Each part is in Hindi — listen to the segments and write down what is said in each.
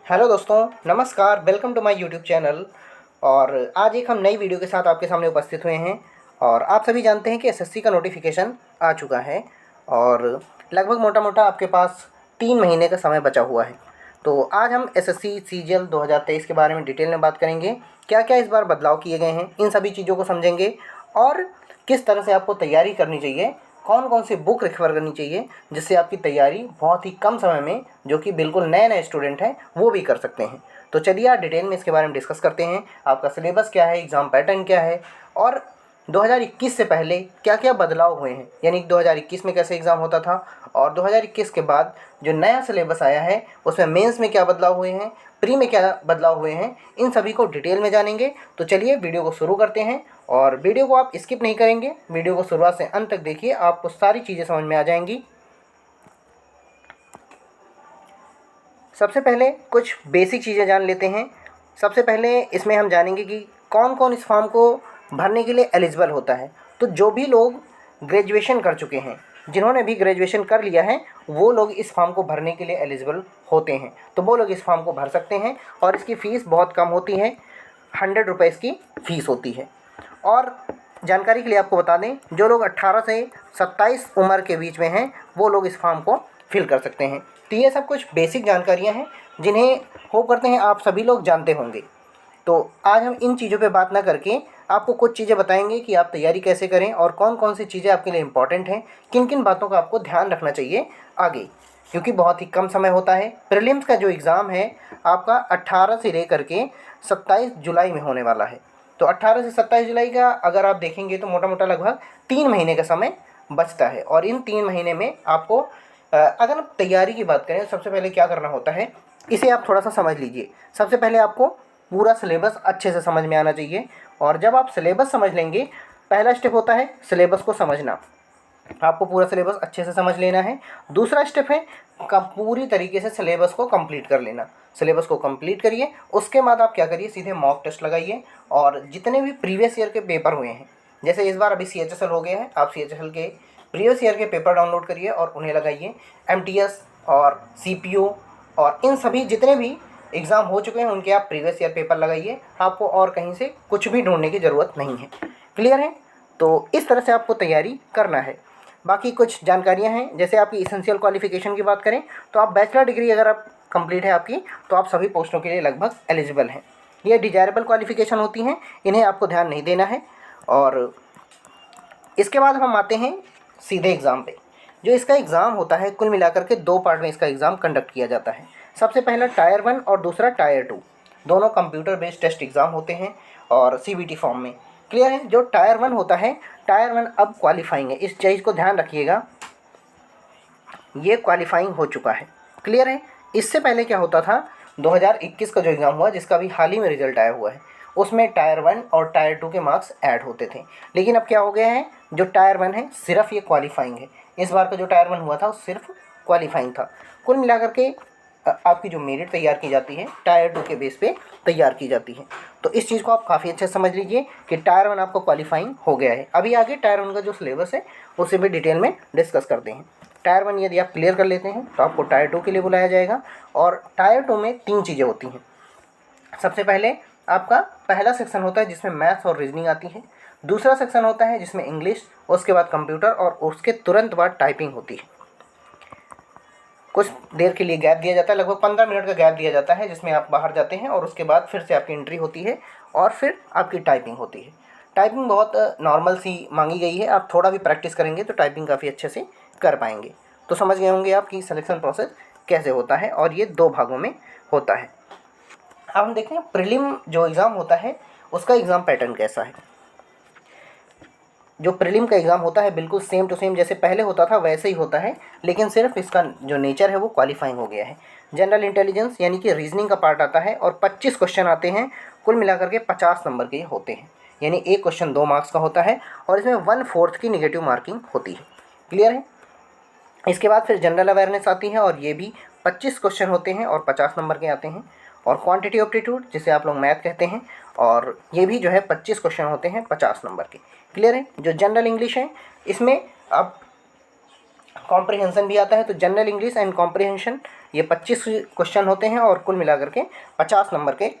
हेलो दोस्तों, नमस्कार। Welcome to my YouTube channel. और आज एक हम नई वीडियो के साथ आपके सामने उपस्थित हुए हैं। और आप सभी जानते हैं कि एसएससी का नोटिफिकेशन आ चुका है और लगभग मोटा मोटा आपके पास 3 महीने का समय बचा हुआ है। तो आज हम एसएससी सीजीएल 2023 के बारे में डिटेल में बात करेंगे। क्या क्या इस बार बदलाव किए गए हैं, इन सभी चीज़ों को समझेंगे और किस तरह से आपको तैयारी करनी चाहिए, कौन कौन सी बुक रेफ़र करनी चाहिए जिससे आपकी तैयारी बहुत ही कम समय में, जो कि बिल्कुल नए नए स्टूडेंट हैं, वो भी कर सकते हैं। तो चलिए आज डिटेल में इसके बारे में डिस्कस करते हैं। आपका सिलेबस क्या है, एग्ज़ाम पैटर्न क्या है और 2021 से पहले क्या क्या बदलाव हुए हैं, यानी 2021 में कैसे एग्ज़ाम होता था और 2021 के बाद जो नया सिलेबस आया है उसमें मेंस में क्या बदलाव हुए हैं, प्री में क्या बदलाव हुए हैं, इन सभी को डिटेल में जानेंगे। तो चलिए वीडियो को शुरू करते हैं और वीडियो को आप स्किप नहीं करेंगे, वीडियो को शुरुआत से अंत तक देखिए, आपको सारी चीज़ें समझ में आ जाएंगी। सबसे पहले कुछ बेसिक चीज़ें जान लेते हैं। सबसे पहले इसमें हम जानेंगे कि कौन कौन इस फॉर्म को भरने के लिए एलिजिबल होता है। तो जो भी लोग ग्रेजुएशन कर चुके हैं, जिन्होंने भी ग्रेजुएशन कर लिया है, वो लोग इस फॉर्म को भरने के लिए एलिजिबल होते हैं। तो वो लोग इस फॉर्म को भर सकते हैं और इसकी फ़ीस बहुत कम होती है, 100 रुपये की फ़ीस होती है। और जानकारी के लिए आपको बता दें, जो लोग 18 से 27 उम्र के बीच में हैं, वो लोग इस फॉर्म को फिल कर सकते हैं। तो ये सब कुछ बेसिक जानकारियाँ हैं जिन्हें होप करते हैं आप सभी लोग जानते होंगे। तो आज हम इन चीज़ों पे बात ना करके आपको कुछ चीज़ें बताएंगे कि आप तैयारी कैसे करें और कौन कौन सी चीज़ें आपके लिए इम्पॉर्टेंट हैं, किन किन बातों का आपको ध्यान रखना चाहिए आगे, क्योंकि बहुत ही कम समय होता है। प्रीलिम्स का जो एग्ज़ाम है आपका 18 से लेकर के 27 जुलाई में होने वाला है। तो 18 से 27 जुलाई का अगर आप देखेंगे तो मोटा मोटा लगभग 3 महीने का समय बचता है। और इन 3 महीने में आपको अगर आप तैयारी की बात करें, सबसे पहले क्या करना होता है, इसे आप थोड़ा सा समझ लीजिए। सबसे पहले आपको पूरा सिलेबस अच्छे से समझ में आना चाहिए। और जब आप सिलेबस समझ लेंगे, पहला स्टेप होता है सिलेबस को समझना। आपको पूरा सिलेबस अच्छे से समझ लेना है। दूसरा स्टेप है पूरी तरीके से सिलेबस को कंप्लीट कर लेना। सिलेबस को कंप्लीट करिए, उसके बाद आप क्या करिए, सीधे मॉक टेस्ट लगाइए और जितने भी प्रीवियस ईयर के पेपर हुए हैं, जैसे इस बार अभी CHSL हो गया है, आप CHSL के प्रीवियस ईयर के पेपर डाउनलोड करिए और उन्हें लगाइए। MTS और CPU और इन सभी जितने भी एग्ज़ाम हो चुके हैं उनके आप प्रीवियस ईयर पेपर लगाइए। आपको और कहीं से कुछ भी ढूंढने की ज़रूरत नहीं है। क्लियर है? तो इस तरह से आपको तैयारी करना है। बाकी कुछ जानकारियां हैं, जैसे आपकी इसेंशियल क्वालिफ़िकेशन की बात करें तो आप बैचलर डिग्री अगर आप कंप्लीट है आपकी, तो आप सभी पोस्टों के लिए लगभग एलिजिबल हैं। ये डिजायरेबल क्वालिफ़िकेशन होती हैं, इन्हें आपको ध्यान नहीं देना है। और इसके बाद हम आते हैं सीधे एग्ज़ाम पे। जो इसका एग्ज़ाम होता है, कुल मिलाकर के 2 पार्ट में इसका एग्ज़ाम कंडक्ट किया जाता है। सबसे पहला टायर 1 और दूसरा टायर 2, दोनों कंप्यूटर बेस्ड टेस्ट एग्ज़ाम होते हैं और CBT फॉर्म में। क्लियर है? जो टायर 1 होता है, टायर 1 अब क्वालिफाइंग है, इस चीज़ को ध्यान रखिएगा, ये क्वालिफाइंग हो चुका है। क्लियर है? इससे पहले क्या होता था, 2021 का जो एग्ज़ाम हुआ, जिसका भी हाल ही में रिजल्ट आया हुआ है, उसमें टायर 1 और टायर 2 के मार्क्स ऐड होते थे। लेकिन अब क्या हो गया है, जो टायर 1 है सिर्फ ये क्वालिफाइंग है। इस बार का जो टायर 1 हुआ था वो सिर्फ क्वालिफाइंग था। कुल मिलाकर के आपकी जो मेरिट तैयार की जाती है, टायर 2 के बेस पे तैयार की जाती है। तो इस चीज़ को आप काफ़ी अच्छे से समझ लीजिए कि टायर 1 आपको क्वालिफाइंग हो गया है। अभी आगे टायर 1 का जो सिलेबस है उसे भी डिटेल में डिस्कस करते हैं। टायर 1 यदि आप क्लियर कर लेते हैं तो आपको टायर 2 के लिए बुलाया जाएगा। और टायर 2 में 3 चीज़ें होती हैं। सबसे पहले आपका पहला सेक्शन होता है जिसमें मैथ्स और रीजनिंग आती है। दूसरा सेक्शन होता है जिसमें इंग्लिश, उसके बाद कंप्यूटर और उसके तुरंत बाद टाइपिंग होती है। कुछ देर के लिए गैप दिया जाता है, लगभग 15 मिनट का गैप दिया जाता है, जिसमें आप बाहर जाते हैं और उसके बाद फिर से आपकी एंट्री होती है और फिर आपकी टाइपिंग होती है। टाइपिंग बहुत नॉर्मल सी मांगी गई है, आप थोड़ा भी प्रैक्टिस करेंगे तो टाइपिंग काफ़ी अच्छे से कर पाएंगे। तो समझ गए होंगे आप कि सिलेक्शन प्रोसेस कैसे होता है और ये 2 भागों में होता है। अब हम देखते हैं प्रीलिम जो एग्ज़ाम होता है उसका एग्ज़ाम पैटर्न कैसा है। जो प्रीलिम का एग्ज़ाम होता है बिल्कुल सेम टू सेम जैसे पहले होता था वैसे ही होता है, लेकिन सिर्फ इसका जो नेचर है वो क्वालिफाइंग हो गया है। जनरल इंटेलिजेंस यानी कि रीजनिंग का पार्ट आता है और 25 क्वेश्चन आते हैं, कुल मिलाकर के 50 नंबर के होते हैं। यानी एक क्वेश्चन 2 मार्क्स का होता है और इसमें 1/4 की निगेटिव मार्किंग होती है। क्लियर है? इसके बाद फिर जनरल अवेयरनेस आती है और ये भी 25 क्वेश्चन होते हैं और 50 नंबर के आते हैं। और क्वांटिटी एप्टीट्यूड जिसे आप लोग मैथ कहते हैं, और ये भी जो है 25 क्वेश्चन होते हैं 50 नंबर के। क्लियर है? जो जनरल इंग्लिश है इसमें अब कॉम्प्रिहेंशन भी आता है। तो जनरल इंग्लिश एंड कॉम्प्रिहेंशन ये 25 क्वेश्चन होते हैं और कुल मिलाकर के 50 नंबर के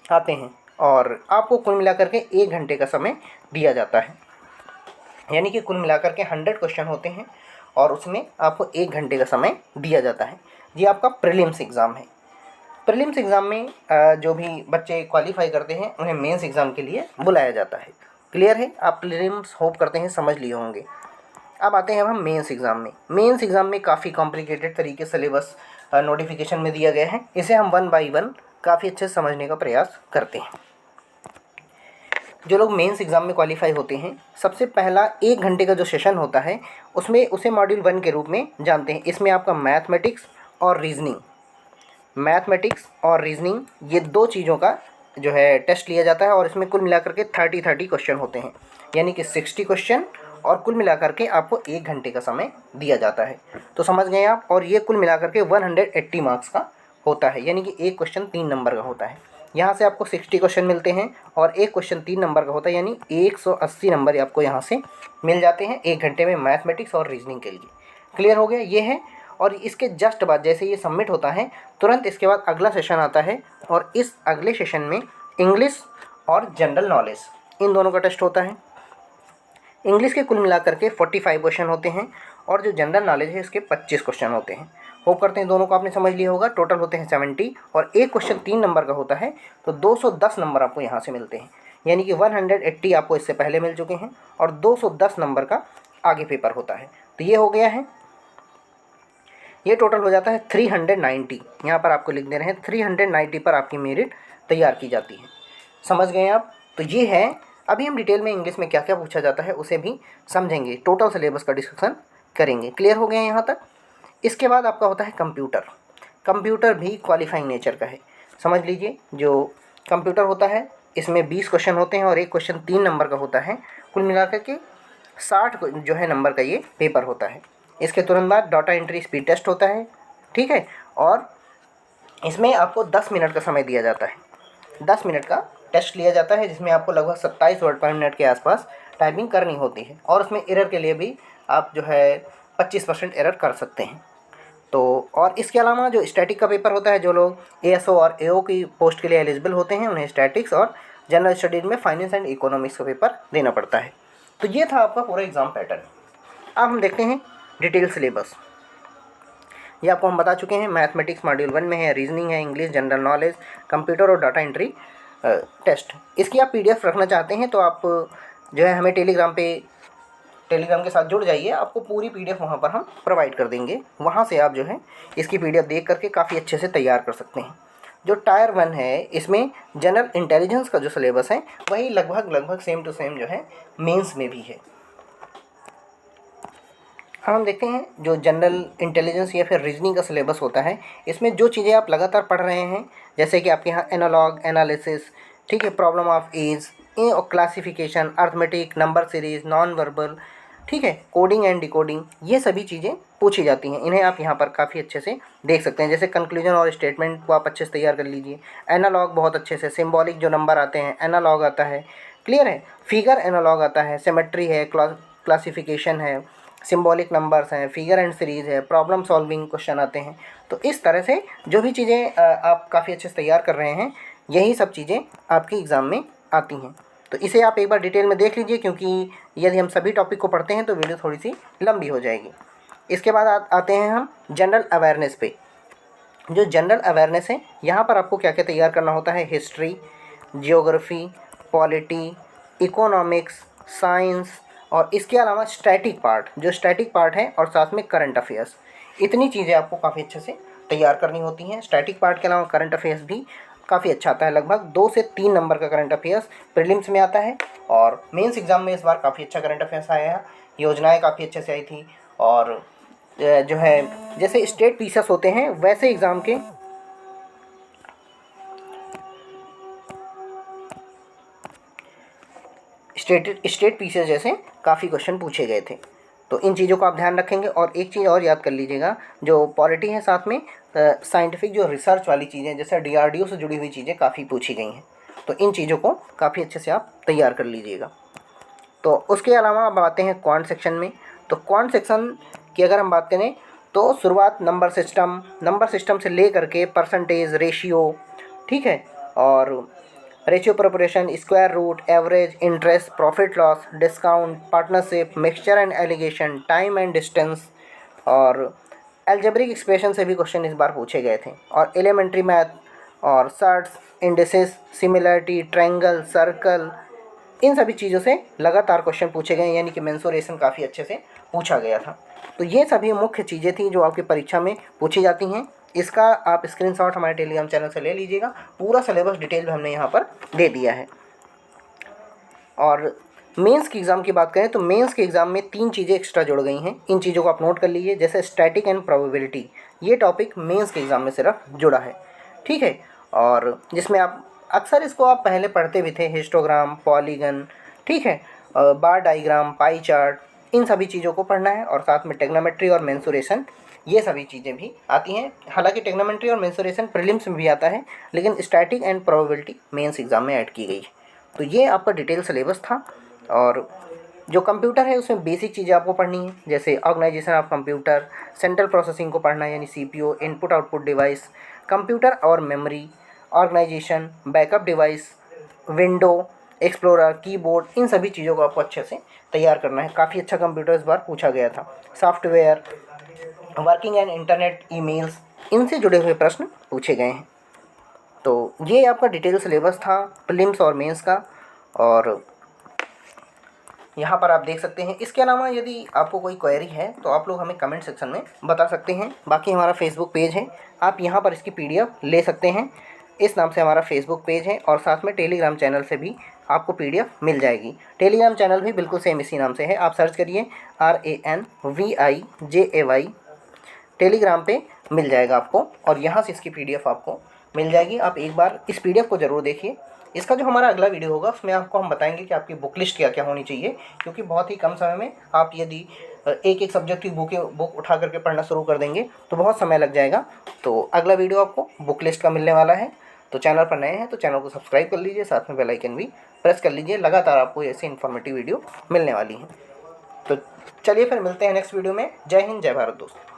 आते हैं और आपको कुल मिलाकर के 1 घंटे का समय दिया जाता है। यानी कि कुल मिलाकर के 100 क्वेश्चन होते हैं और उसमें आपको 1 घंटे का समय दिया जाता है। ये आपका प्रीलिम्स एग्ज़ाम है। प्रीलिम्स एग्ज़ाम में जो भी बच्चे क्वालिफाई करते हैं उन्हें मेंस एग्ज़ाम के लिए बुलाया जाता है। क्लियर है? आप प्रीलिम्स होप करते हैं समझ लिए होंगे। अब आते हैं हम मेंस एग्ज़ाम में। मेंस एग्ज़ाम में काफ़ी कॉम्प्लिकेटेड तरीके से सिलेबस नोटिफिकेशन में दिया गया है। इसे हम 1 बाय 1 काफ़ी अच्छे से समझने का प्रयास करते हैं। जो लोग मेंस एग्ज़ाम में क्वालिफाई होते हैं, सबसे पहला 1 घंटे का जो सेशन होता है उसमें उसे मॉड्यूल 1 के रूप में जानते हैं। इसमें आपका मैथमेटिक्स और रीजनिंग ये 2 चीज़ों का जो है टेस्ट लिया जाता है और इसमें कुल मिलाकर के 30 क्वेश्चन होते हैं, यानी कि 60 क्वेश्चन और कुल मिलाकर के आपको 1 घंटे का समय दिया जाता है। तो समझ गए आप। और ये कुल मिलाकर के 180 मार्क्स का होता है, यानी कि एक क्वेश्चन 3 नंबर का होता है। यहाँ से आपको 60 क्वेश्चन मिलते हैं और एक क्वेश्चन 3 नंबर का होता है, यानी 180 नंबर आपको यहाँ से मिल जाते हैं 1 घंटे में मैथमेटिक्स और रीजनिंग के लिए। क्लियर हो गया? ये है। और इसके जस्ट बाद जैसे ये सबमिट होता है तुरंत इसके बाद अगला सेशन आता है और इस अगले सेशन में इंग्लिश और जनरल नॉलेज इन दोनों का टेस्ट होता है। इंग्लिश के कुल मिलाकर के 45 क्वेश्चन होते हैं और जो जनरल नॉलेज है इसके 25 क्वेश्चन होते हैं। होप करते हैं दोनों को आपने समझ लिया होगा। टोटल होते हैं 70 और एक क्वेश्चन 3 नंबर का होता है, तो 210 नंबर आपको यहाँ से मिलते हैं। यानी कि 180 आपको इससे पहले मिल चुके हैं और 210 नंबर का आगे पेपर होता है। तो ये हो गया है, ये टोटल हो जाता है 390। यहाँ पर आपको लिख दे रहे हैं 390 पर आपकी मेरिट तैयार की जाती है। समझ गए आप? तो ये है। अभी हम डिटेल में इंग्लिश में क्या क्या पूछा जाता है उसे भी समझेंगे, टोटल सिलेबस का डिस्कशन करेंगे। क्लियर हो गया यहाँ तक? इसके बाद आपका होता है कंप्यूटर भी क्वालिफाइंग नेचर का है। समझ लीजिए, जो कंप्यूटर होता है इसमें 20 क्वेश्चन होते हैं और एक क्वेश्चन 3 नंबर का होता है। कुल मिलाकर के 60 जो है नंबर का ये पेपर होता है। इसके तुरंत बाद डाटा एंट्री स्पीड टेस्ट होता है, ठीक है। और इसमें आपको 10 मिनट का समय दिया जाता है। 10 मिनट का टेस्ट लिया जाता है जिसमें आपको लगभग 27 वर्ड पर मिनट के आसपास टाइपिंग करनी होती है और उसमें एरर के लिए भी आप जो है 25% एरर कर सकते हैं। तो और इसके अलावा जो स्टैटिक का पेपर होता है, जो लोग एएसओ और एओ की पोस्ट के लिए एलिजिबल होते हैं उन्हें स्टैटिक्स और जनरल स्टडीज़ में फाइनेंस एंड इकोनॉमिक्स का पेपर देना पड़ता है। तो ये था आपका पूरा एग्ज़ाम पैटर्न। अब हम देखते हैं डिटेल सिलेबस। ये आपको हम बता चुके हैं, मैथमेटिक्स मॉड्यूल 1 में है, रीजनिंग है, इंग्लिश, जनरल नॉलेज, कंप्यूटर और डाटा एंट्री टेस्ट। इसकी आप पीडीएफ रखना चाहते हैं तो आप जो है हमें टेलीग्राम के साथ जुड़ जाइए, आपको पूरी पीडीएफ वहाँ पर हम प्रोवाइड कर देंगे। वहाँ से आप जो है इसकी पीडीएफ देख करके काफ़ी अच्छे से तैयार कर सकते हैं। जो टायर 1 है इसमें जनरल इंटेलिजेंस का जो सिलेबस है वही लगभग सेम टू सेम जो है मेंस में भी है। हम देखते हैं जो जनरल इंटेलिजेंस या फिर रीजनिंग का सिलेबस होता है, इसमें जो चीज़ें आप लगातार पढ़ रहे हैं, जैसे कि आपके यहाँ एनालॉग, एनालिसिस, ठीक है, प्रॉब्लम ऑफ एज और classification, arithmetic, number series, non verbal, ठीक है, कोडिंग एंड डिकोडिंग, ये सभी चीज़ें पूछी जाती हैं। इन्हें आप यहाँ पर काफ़ी अच्छे से देख सकते हैं। जैसे कंक्लूजन और स्टेटमेंट को आप अच्छे से तैयार कर लीजिए। एनालॉग बहुत अच्छे से, सिम्बॉलिक जो नंबर आते हैं एनालॉग आता है, क्लियर है। फिगर एनालॉग आता है, सिमेट्री है, क्लासिफिकेशन है, सिम्बॉलिक नंबर्स हैं, फिगर एंड सीरीज़ है, प्रॉब्लम सॉल्विंग क्वेश्चन आते हैं। तो इस तरह से जो भी चीज़ें आप काफ़ी अच्छे से तैयार कर रहे हैं, यही सब चीज़ें आपके एग्ज़ाम में आती हैं। तो इसे आप एक बार डिटेल में देख लीजिए, क्योंकि यदि हम सभी टॉपिक को पढ़ते हैं तो वीडियो थोड़ी सी लंबी हो जाएगी। इसके बाद आते हैं हम जनरल अवेयरनेस पे। जो जनरल अवेयरनेस है, यहाँ पर आपको क्या क्या तैयार करना होता है: history, geography, polity, economics, science और इसके अलावा स्टैटिक पार्ट है और साथ में करंट अफेयर्स। इतनी चीज़ें आपको काफ़ी अच्छे से तैयार करनी होती हैं। स्टैटिक पार्ट के अलावा करंट अफेयर्स भी काफ़ी अच्छा आता है। लगभग 2 से 3 नंबर का करंट अफेयर्स प्रीलिम्स में आता है और मेंस एग्ज़ाम में इस बार काफ़ी अच्छा करंट अफेयर्स आया है। योजनाएं काफ़ी अच्छे से आई थी और जो है जैसे स्टेट पीसेस होते हैं वैसे एग्ज़ाम के स्टेट पीसेस जैसे काफ़ी क्वेश्चन पूछे गए थे। तो इन चीज़ों को आप ध्यान रखेंगे। और एक चीज़ और याद कर लीजिएगा, जो पॉलिटी है साथ में साइंटिफिक जो रिसर्च वाली चीज़ें, जैसे डीआरडीओ से जुड़ी हुई चीज़ें काफ़ी पूछी गई हैं। तो इन चीज़ों को काफ़ी अच्छे से आप तैयार कर लीजिएगा। तो उसके अलावा अब आते हैं क्वांट सेक्शन में। तो क्वांट सेक्शन की अगर हम बात करें तो शुरुआत नंबर सिस्टम से ले करके परसेंटेज, रेशियो, ठीक है, और ratio proportion, square root, average, interest, profit loss, discount, partnership, mixture and alligation, time and distance, और एल्जेब्रिक एक्सप्रेशन से भी क्वेश्चन इस बार पूछे गए थे, और एलिमेंट्री मैथ, और surds, indices, similarity, triangle, circle, इन सभी चीज़ों से लगातार क्वेश्चन पूछे गए, यानी कि मेंसुरेशन काफ़ी अच्छे से पूछा गया था। तो ये सभी मुख्य चीज़ें थी जो आपकी परीक्षा में पूछी जाती हैं। इसका आप स्क्रीनशॉट हमारे टेलीग्राम चैनल से ले लीजिएगा। पूरा सिलेबस डिटेल में हमने यहाँ पर दे दिया है। और मेंस की एग्ज़ाम की बात करें तो मेंस के एग्ज़ाम में 3 चीज़ें एक्स्ट्रा जुड़ गई हैं। इन चीज़ों को आप नोट कर लीजिए। जैसे स्टैटिक एंड प्रोबेबिलिटी, ये टॉपिक मेंस के एग्ज़ाम में सिर्फ जुड़ा है, ठीक है, और जिसमें आप अक्सर इसको आप पहले पढ़ते भी थे, हिस्टोग्राम, पॉलीगन, ठीक है, बार डायग्राम, पाई चार्ट, इन सभी चीज़ों को पढ़ना है, और साथ में टेग्नोमेट्री और मेंसुरेशन, ये सभी चीज़ें भी आती हैं। हालांकि टेग्नोमेट्री और मेंसुरेशन प्रीलिम्स में भी आता है, लेकिन static and probability mains exam में ऐड की गई है। तो ये आपका डिटेल सिलेबस था। और जो कंप्यूटर है उसमें बेसिक चीज़ें आपको पढ़नी है, जैसे organization of computer, central processing को पढ़ना है, यानी CPU, input output device, computer और memory, organization, backup device, window, explorer, keyboard, इन सभी चीज़ों को आपको अच्छे से तैयार करना है। काफ़ी अच्छा कंप्यूटर इस बार पूछा गया था। Software, working and internet, emails, इनसे जुड़े हुए प्रश्न पूछे गए हैं। तो ये आपका डिटेल सिलेबस था प्रीलिम्स और मेंस का, और यहाँ पर आप देख सकते हैं। इसके अलावा यदि आपको कोई क्वेरी है तो आप लोग हमें कमेंट सेक्शन में बता सकते हैं। बाकी हमारा फेसबुक पेज है, आप यहाँ पर इसकी पीडीएफ ले सकते हैं। इस नाम से हमारा फेसबुक पेज है, और साथ में टेलीग्राम चैनल से भी आपको पीडीएफ मिल जाएगी। टेलीग्राम चैनल भी बिल्कुल सेम इसी नाम से है, आप सर्च करिए RANVIJAY, टेलीग्राम पे मिल जाएगा आपको, और यहाँ से इसकी पीडीएफ आपको मिल जाएगी। आप एक बार इस पीडीएफ को ज़रूर देखिए। इसका जो हमारा अगला वीडियो होगा उसमें आपको हम बताएंगे कि आपकी बुक लिस्ट क्या क्या होनी चाहिए, क्योंकि बहुत ही कम समय में आप यदि एक एक सब्जेक्ट की बुक उठा करके पढ़ना शुरू कर देंगे तो बहुत समय लग जाएगा। तो अगला वीडियो आपको बुक लिस्ट का मिलने वाला है। तो चैनल पर नए हैं तो चैनल को सब्सक्राइब कर लीजिए, साथ में बेल आइकन भी प्रेस कर लीजिए। लगातार आपको ऐसी इन्फॉर्मेटिव वीडियो मिलने वाली हैं। तो चलिए फिर मिलते हैं नेक्स्ट वीडियो में। जय हिंद, जय भारत दोस्तों।